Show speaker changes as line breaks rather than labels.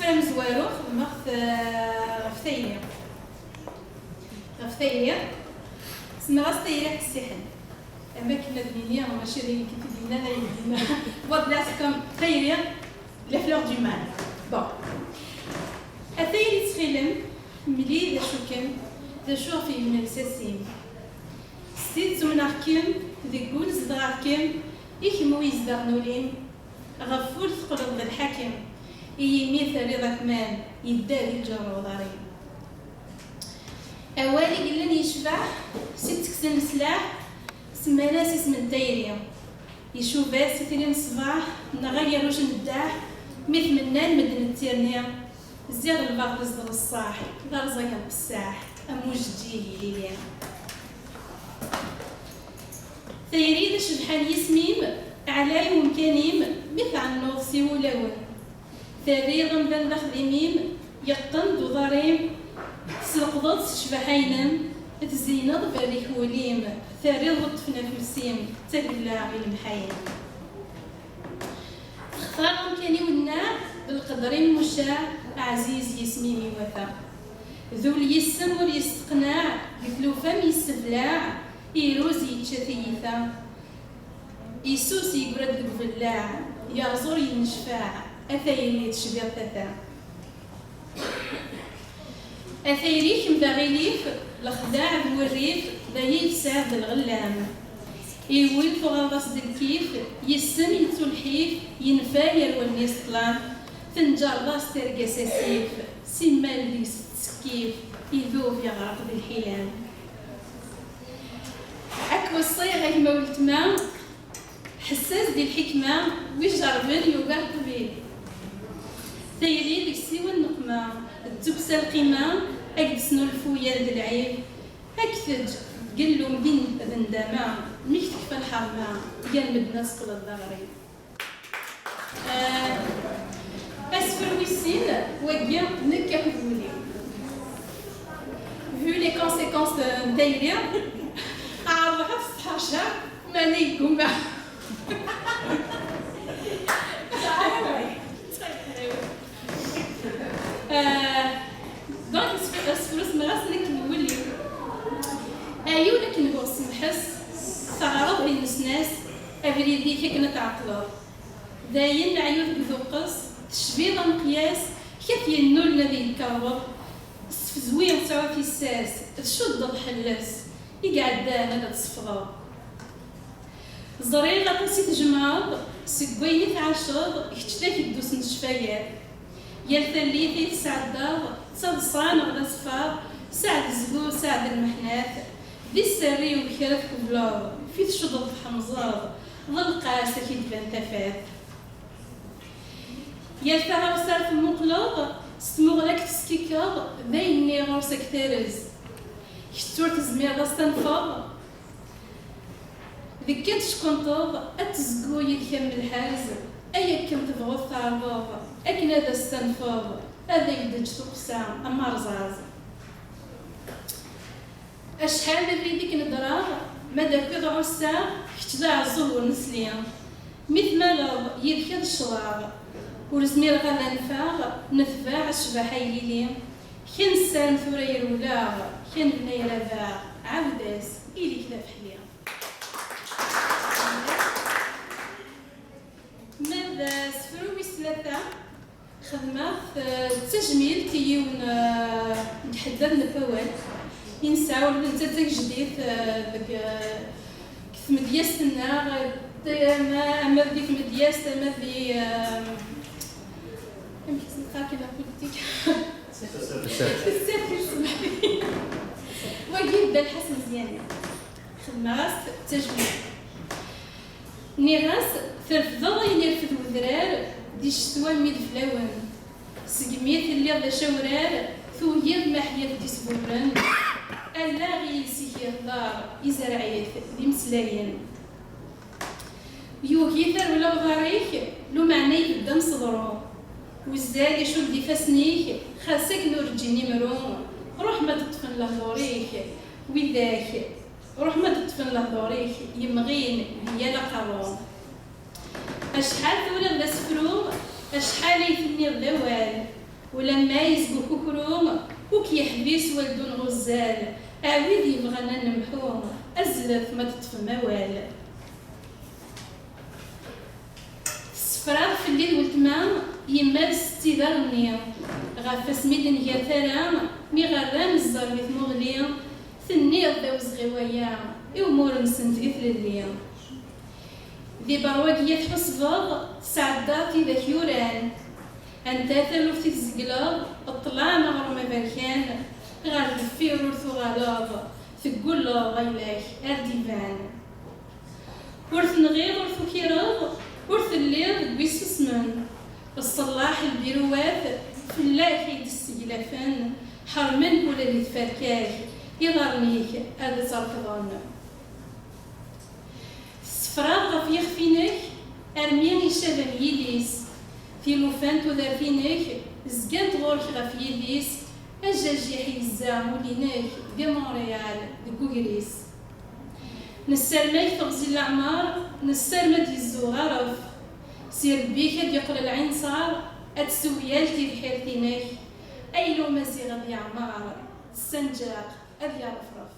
سفرة مزوارو خدمة غف ثايلية سمعت ثايلية السحن أما كنا دنيا ماشي غير كي دينا دينا وضعتكم ثايلية لا فلور دو مال بون الثايلي تخيلم ملي ذا شو كان ذا شو في من الساسين ستيت زمناركم ذي قول زدغاركم إكمو يزدغنولين غفور ثقل الحاكم يمي ثريضة كمان يداري الجر وضارين أوالي قلن يشبع ست كسن سلاح سماناس اسم الدايري يشوفات سترين صباح نغير وش نداح مثل منان مدن التيرنيا زيغ البغض زدغ الصاح غرزة بالساح أموج جيلي ليليا ثيريد شبحان يسميم على ممكنيم مثل النوض سيولون ثريض بن خديميم يقن ضريم سلقضت شبحينم تزينض بريكوليم ثريض طفنا فلسيم تقلا المحايم اختار ممكني والنار بالقدر المشاع عزيز يسميمي وفا ذو اليسم واليستقناع قتلو فم يستبلاع يروز يتشثيثا يسوس يقرد بفلاع يعزر ينشفاع أثيري تشبير ثاثا أثيريك مداغيليف الخداع بوريف ذايف سعد الغلام يولد فغاضس الكيف يسم يتولحيف ينفاير والنيس طلام تنجر راس ترقى ساسيف سمال ديس تسكيف يذوب يغرق بالحلام أكو الصيغة كما قلت ما حساس دي الحكمة ويجربن يوقع طبيب ثيري ديك سيوى النقمة التبسة القيمة أكدسنو الفويا د العيب أكثج قلو مدين ذندامة ميك تكفى الحرمة قال مدنا سقل الضغري أسفر ويسين وقيا نكا كذولي vu les conséquences d'Aïlia أعرف الصحاشة ما نيكم دونك السفروس مغاس لك نولي أيو لك نبغس نحس تعرض بين الناس أبريدي كي كنا تعطلو داين عيوث بذوقس تشبيض مقياس كيف ينو الذي يكرر زوين سوا في الساس تشد الحلاس يقعد دانا تصفضو زريغة تنسي تجمعض سقويني تعشض كتشتاك الدوس نشفايات يالثليثي تسعدض تصدصان غدا صفار سعد الزبور سعد المحنات دي السري وبكرة كبلاض في تشضض حمزاض ظل قاسة كي تبان تفات يالثغا وصار في المقلوض ستمغلك تسكيكاض ذايني غرسك تارز كتور تزمير استنفاض ذكرت شكونطوض أتزقو يكمل الحارز أيا كم تبغض تعرضوض أكن هذا استنفاض هذا يدج تقسام أما رزاز أشحال ذريدك ندراغ ماذا كذا عسى كتداع الزهور نسليا مثل ما لو يذكر الشراب ورزمير غدا نفاغ نثباع الشباحي ليلي كان سان ثرير ولاغ كان بني رباغ عوداس إلي كذا بحليا ماذا سفرو بسلطة خدمة تجميل تيون نحدد نفوات ينساو البنت تاك جديد كيف مدياستنا ما ديك مدياست ما دي يمكن نقرا كذا بوليتيك بزاف كيسمعني وكيف بدا الحسن مزيان خدمة تجميل نيغاس ترفض ينرفد وذرار دي الشتوى ميد فلاون سقميت اللي ذا شورار ثويض ما حياة دي سبورن ألا غيسي الدار يزرعيث دي مسلاين يوكيثر ولا ضريك لو معني يبدا صدرو وزاد يشد دي فاسنيك خاصك نورجيني مرون روح ما تطفن له دوريك وذاك روح ما تطفن له دوريك يمغين هي لقرون أشحال ثورة ذا سفرو أشحال يثني الضوال ولما يزقو كوكروم وكيحبيس والدون غزال عاود يبغانا نمحو أزلف ما تطفى موال. السفراغ في الليل والتمام يمارس تيدارني غافاس ميدن هي ثرام مي غرام الزربيت مغلي ثني الضوز غوايا يومور مسنت إثل اللي ذي برواقية حصفاغ سعداتي ذاك يوران أنت ثلث تزقلاغ الطلع مغرم بركان غار دفير ورثو غلاظ ثقول غيلاك أرديفان ورث نغير ورثو كيراغ ورث الليل بيس اسمن الصلاح البيروات في الله يد السجلفان حرمن ولا اللي تفركاك يضرنيك هذا تركضان. السفراغ غف يخفينك أرميان يشابه يديس في لوفان تذافينك زقانت غورك غف يديس أجاج يحيي الزام وليناك دي مونريال دي كوكريس. نسالماك تغزي الأعمار نسالمات الزغارف سير بيك هاد يقول العين صار أتسويالتي بحيرتيناك أي لو مزيغ ذي عمار السنجاق أذي رفرف.